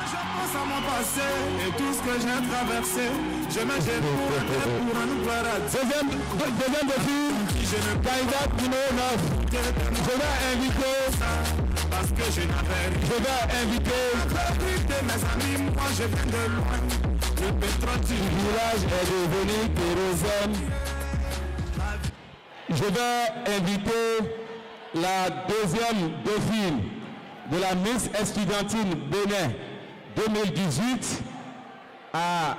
Je pense à mon passé et tout ce que j'ai traversé. Je me jette pour un paradis. Deuxième défi, candidate numéro 9. Je vais inviter, parce que je n'avais rien. Je vais inviter mes amis, moi je viens de loin. Le pétrole du village est devenu kérosène. Je vais inviter la deuxième dauphine de la Miss Estudiantine Bénin 2018 à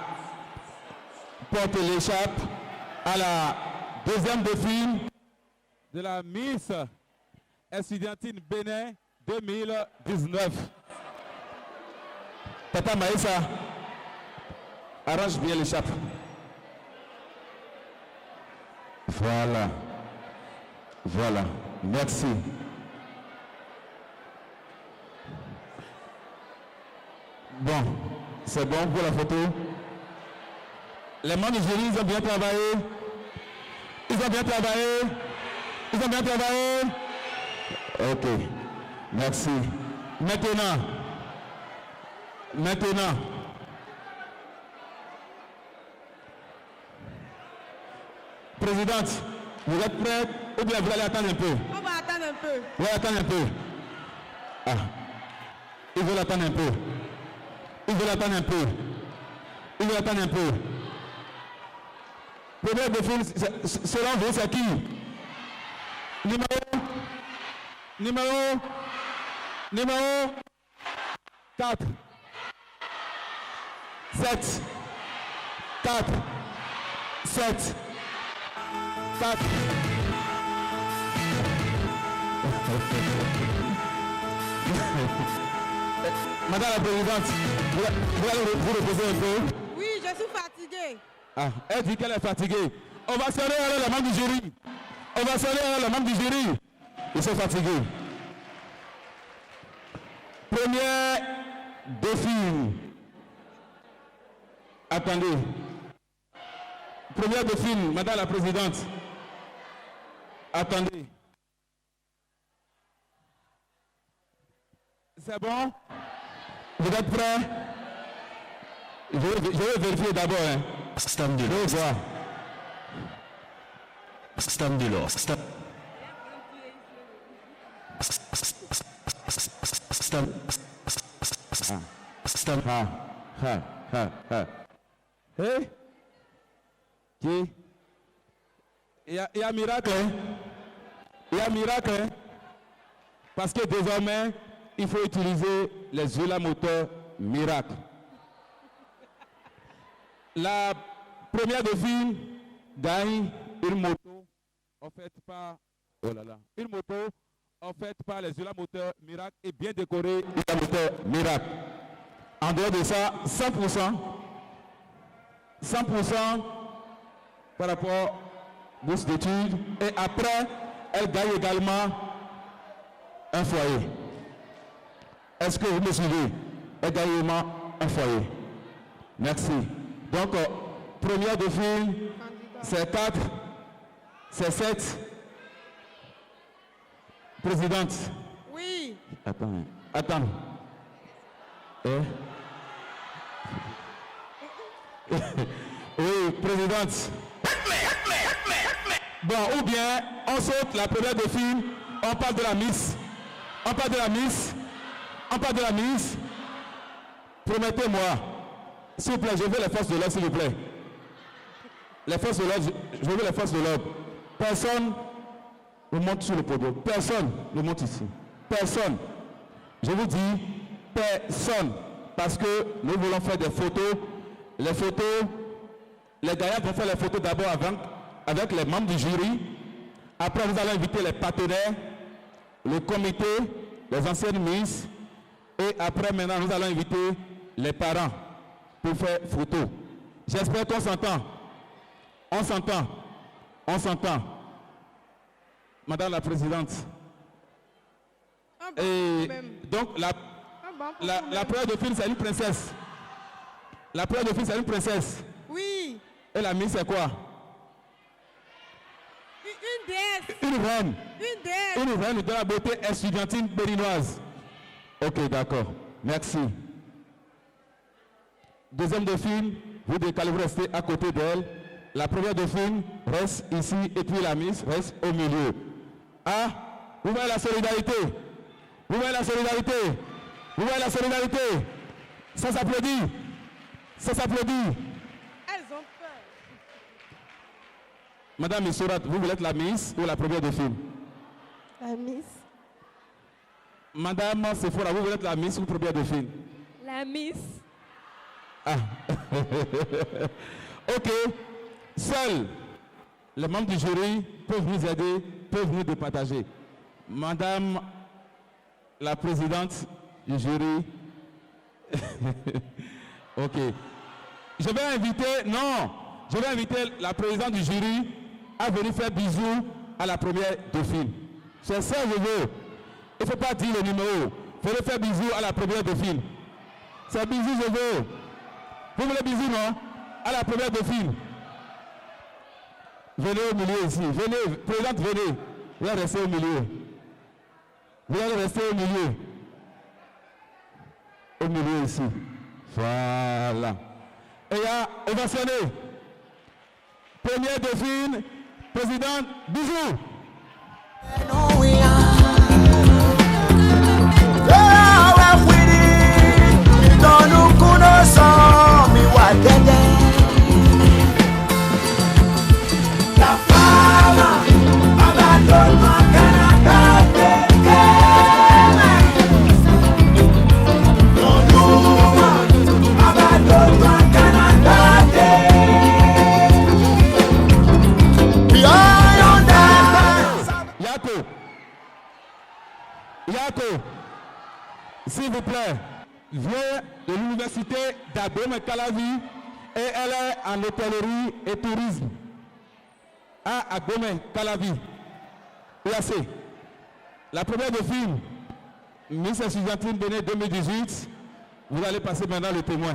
porter l'écharpe à la deuxième dauphine de la Miss Estudiantine Bénin 2019. Tata Maïssa, arrange bien l'échappe. Voilà. Voilà. Merci. Bon, c'est bon pour la photo. Les membres du jury, ils ont bien travaillé. Ils ont bien travaillé. Ils ont bien travaillé. Ok. Merci. Maintenant. Présidente, vous êtes prête ou bien vous allez attendre un peu? On va attendre un peu. Vous allez attendre un peu. Ah. Ils veulent attendre un peu. Ils veulent attendre un peu. Ils veulent attendre un peu. Premier défi, selon vous, c'est qui? Numéro 4. 7. 4. 7. 4. Madame la Présidente, vous allez vous reposer un peu? Oui, je suis fatiguée. Ah, elle dit qu'elle est fatiguée. On va sonner alors les membres du jury. On va sonner alors les membres du jury. Ils sont fatigués. Premier défi. Attendez. Premier défi, Madame la Présidente. Attendez. C'est bon? Vous êtes prêts? Je vais vérifier d'abord. Hein. Stand de l'or. Stand de l'or. Stand. Hey. Qui? Il y a miracle. Hein? Il y a miracle. Hein? Parce que désormais, il faut utiliser les Zula moteurs miracle. La première défi gagne une moto offerte par une moto offerte par les Zula moteurs miracle et bien décorée Zula moteur miracle. En dehors de ça, 100% par rapport à bourse d'études et après elle gagne également un foyer. Est-ce que vous me suivez? Elle gagne également un foyer. Merci. Donc, premier défi, c'est 4, c'est 7. Présidente. Oui. Attends. Oui, présidente. Bon, ou bien, on saute la première défi, on parle de la Miss. Promettez-moi. S'il vous plaît, je veux les forces de l'ordre, s'il vous plaît. Les forces de l'ordre, je veux les forces de l'ordre. Personne ne monte sur le podium. Personne ne monte ici. Personne. Je vous dis, personne. Parce que nous voulons faire des photos. Les photos, les gagnants vont faire les photos d'abord avec les membres du jury. Après, nous allons inviter les partenaires, le comité, les anciennes Miss. Et après, maintenant, nous allons inviter les parents pour faire photo. J'espère qu'on s'entend. On s'entend. Madame la Présidente. Et donc, la première de film, c'est une princesse. La première de film, c'est une princesse. Oui. Et la Miss, c'est quoi? Une déesse. Une reine. Une déesse. Une reine de la beauté estudiantine béninoise. Ok, d'accord. Merci. Deuxième défi, vous décalez, vous restez à côté d'elle. La première défi reste ici et puis la Miss reste au milieu. Ah, vous voyez la solidarité? Vous voyez la solidarité? Vous voyez la solidarité? Ça s'applaudit. Ça s'applaudit. Elles ont peur. Madame Missourat, vous voulez être la Miss ou la première défi? La Miss. Madame Sephora, vous voulez être la Miss ou la première défi? La Miss. Ah. Ok. Seuls les membres du jury peuvent nous aider peuvent nous départager. Madame la présidente du jury. Ok. Je vais inviter la présidente du jury à venir faire bisous à la première dauphine. C'est ça que je veux. Il ne faut pas dire le numéro. Il faut faire bisous à la première dauphine. C'est bisous je veux. Vous voulez bisous, non? À la première dauphine. Venez au milieu ici. Venez, présidente, venez. Vous allez rester au milieu. Vous allez rester au milieu. Au milieu ici. Voilà. Et là, ovationné. Première dauphine, présidente, bisous. Yako, s'il vous plaît, vient de l'université d'Abomey-Calavi et elle est en hôtellerie et tourisme à Abomey-Calavi. UAC. La première dauphine, Miss Estudiantine Bénin 2018, vous allez passer maintenant le témoin.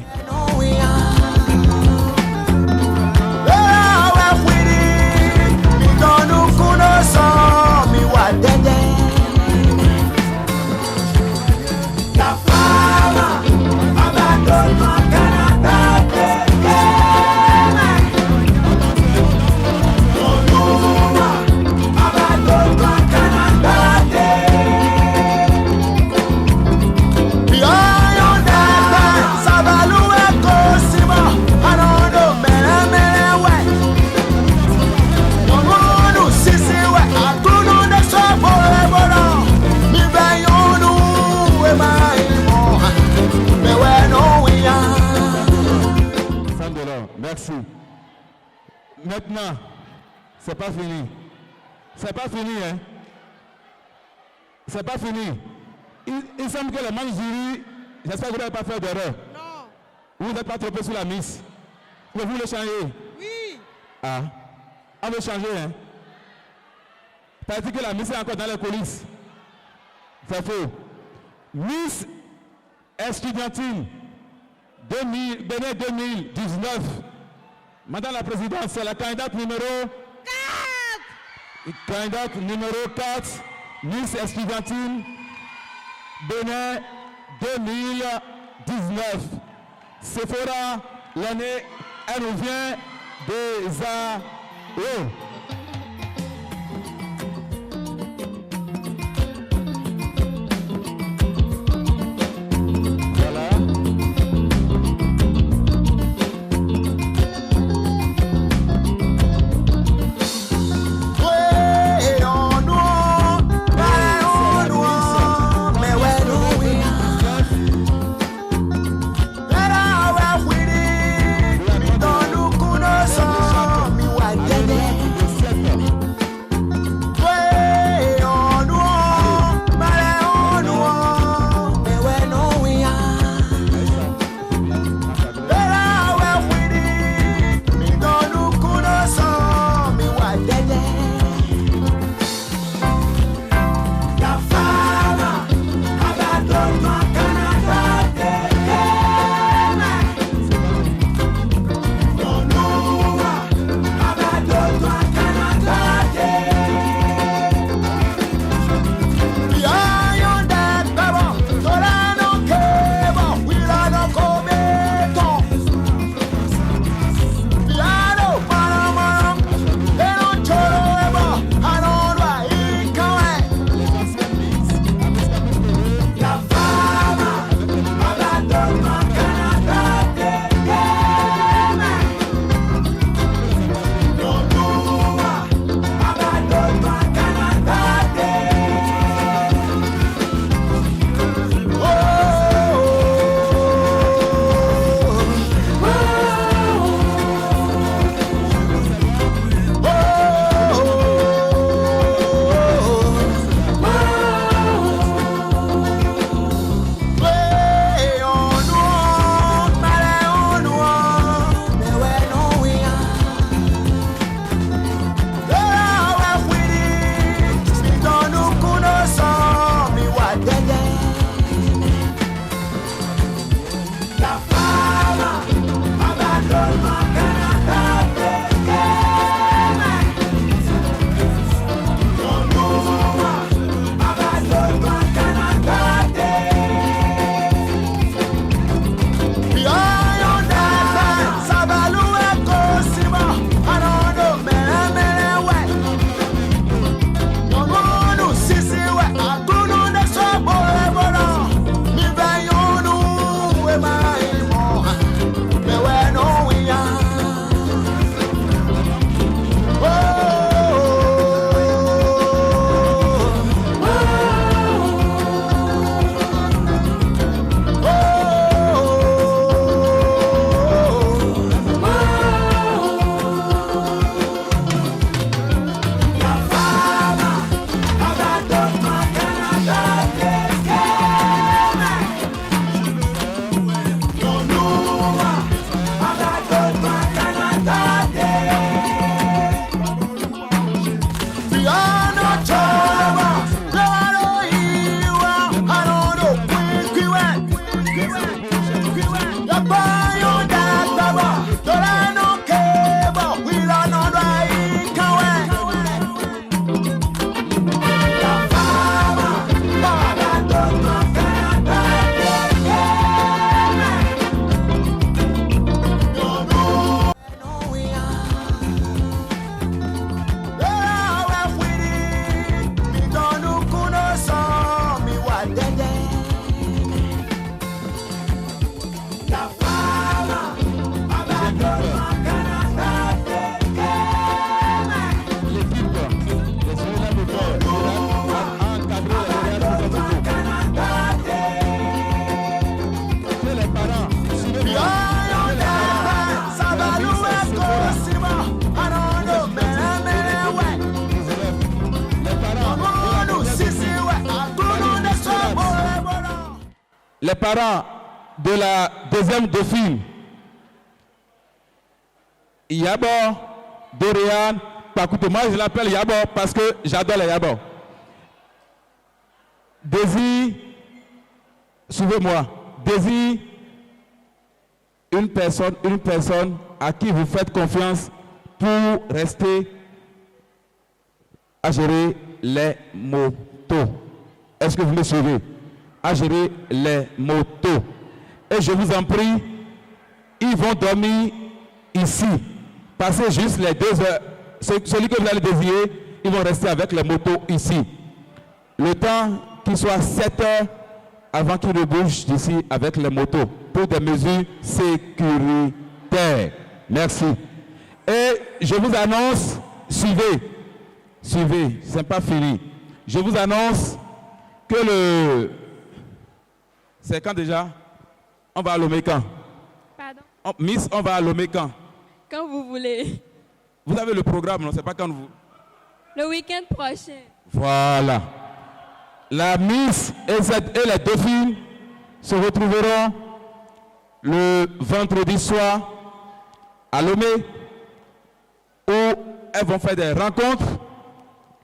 Merci. Maintenant, c'est pas fini. C'est pas fini, hein? C'est pas fini. Il semble que le membre jury, j'espère que vous n'avez pas fait d'erreur. Non. Vous n'êtes pas trompé sur la Miss. Vous voulez changer? Oui. Ah. On veut changer, hein? T'as dit que la Miss est encore dans les coulisses. C'est faux. Miss Estudiantine Bénin 2019. Madame la présidente, c'est la candidate numéro 4. Candidate numéro 4, Miss Estudiantine Bénin 2019. Sephora, l'année, elle nous vient des AO. les parents de la deuxième dauphine, Yabo, Dorian, Pakuto. Moi, je l'appelle Yabo parce que j'adore les Yabo. Désir, suivez-moi. Désir, une personne à qui vous faites confiance pour rester à gérer les motos. Est-ce que vous me suivez? À gérer les motos. Et je vous en prie, ils vont dormir ici. Passez juste les 2 heures. Celui que vous allez désirer, ils vont rester avec les motos ici. Le temps qu'il soit 7 heures avant qu'ils ne bougent d'ici avec les motos pour des mesures sécuritaires. Merci. Et je vous annonce, suivez, c'est pas fini. Je vous annonce que c'est quand déjà? On va à Lomé-Camp. Pardon? Miss, on va à Lomé-Camp. Quand vous voulez. Vous avez le programme, non? C'est pas quand vous... Le week-end prochain. Voilà. La Miss et les dauphines se retrouveront le vendredi soir à Lomé, où elles vont faire des rencontres.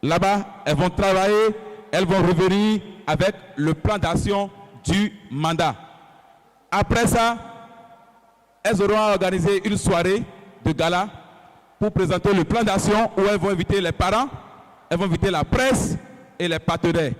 Là-bas, elles vont travailler, elles vont revenir avec le plan d'action du mandat. Après ça, elles auront organisé une soirée de gala pour présenter le plan d'action où elles vont inviter les parents, elles vont inviter la presse et les partenaires.